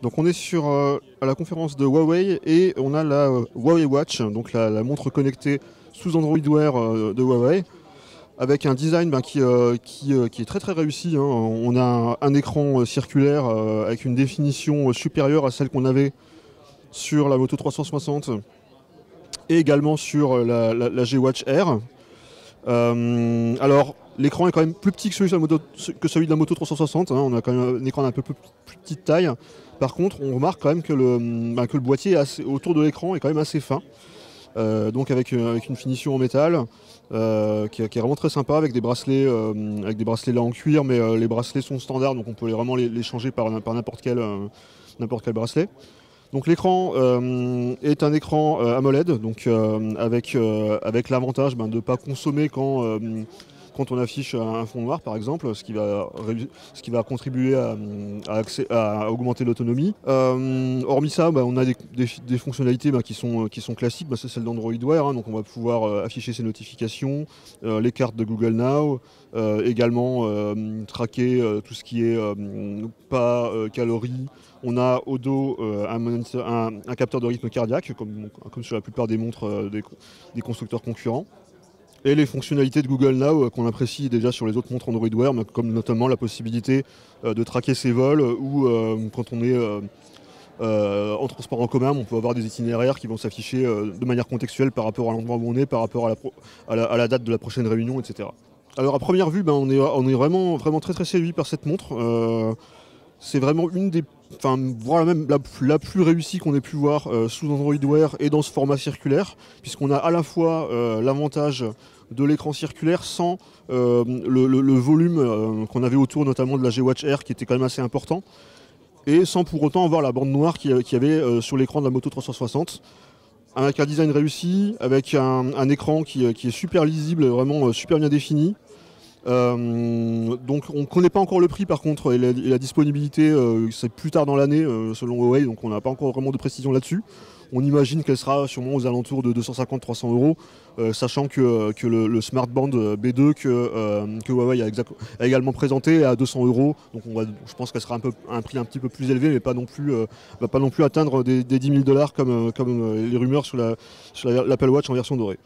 Donc on est à la conférence de Huawei et on a la Huawei Watch, donc la montre connectée sous Android Wear de Huawei, avec un design qui est très très réussi, hein. On a un écran circulaire avec une définition supérieure à celle qu'on avait sur la Moto 360 et également sur la G-Watch Air. Alors l'écran est quand même plus petit que celui de la Moto 360, hein. On a quand même un écran d'un peu plus petite taille. Par contre, on remarque quand même que le boîtier autour de l'écran est quand même assez fin. Donc avec une finition en métal qui est vraiment très sympa, avec des bracelets là en cuir, mais les bracelets sont standards, donc on peut vraiment les changer par n'importe quel bracelet. Donc l'écran est un écran AMOLED, donc avec l'avantage de ne pas consommer quand on affiche un fond noir par exemple, ce qui va contribuer à augmenter l'autonomie. Hormis ça, on a des fonctionnalités qui sont classiques, c'est celle d'Android Wear, hein, donc on va pouvoir afficher ses notifications, les cartes de Google Now, également traquer tout ce qui est pas, calories. On a au dos un capteur de rythme cardiaque, comme sur la plupart des montres des constructeurs concurrents. Et les fonctionnalités de Google Now qu'on apprécie déjà sur les autres montres Android Wear, comme notamment la possibilité de traquer ses vols ou quand on est en transport en commun, on peut avoir des itinéraires qui vont s'afficher de manière contextuelle par rapport à l'endroit où on est, par rapport à la date de la prochaine réunion, etc. Alors à première vue, on est vraiment, vraiment très très séduit par cette montre. C'est vraiment voire même la plus réussie qu'on ait pu voir sous Android Wear et dans ce format circulaire, puisqu'on a à la fois l'avantage de l'écran circulaire sans le volume qu'on avait autour, notamment de la G-Watch Air, qui était quand même assez important, et sans pour autant avoir la bande noire qu'il y avait sur l'écran de la Moto 360. Avec un design réussi, avec un écran qui est super lisible, vraiment super bien défini. Donc on ne connaît pas encore le prix par contre, et la disponibilité c'est plus tard dans l'année selon Huawei, donc on n'a pas encore vraiment de précision là-dessus. On imagine qu'elle sera sûrement aux alentours de 250-300 euros, sachant que le Smartband B2 que Huawei a également présenté est à 200 euros. Donc je pense qu'elle sera un prix un petit peu plus élevé, mais pas non plus, va pas non plus atteindre des 10 000 $ comme les rumeurs sur l'Apple Watch en version dorée.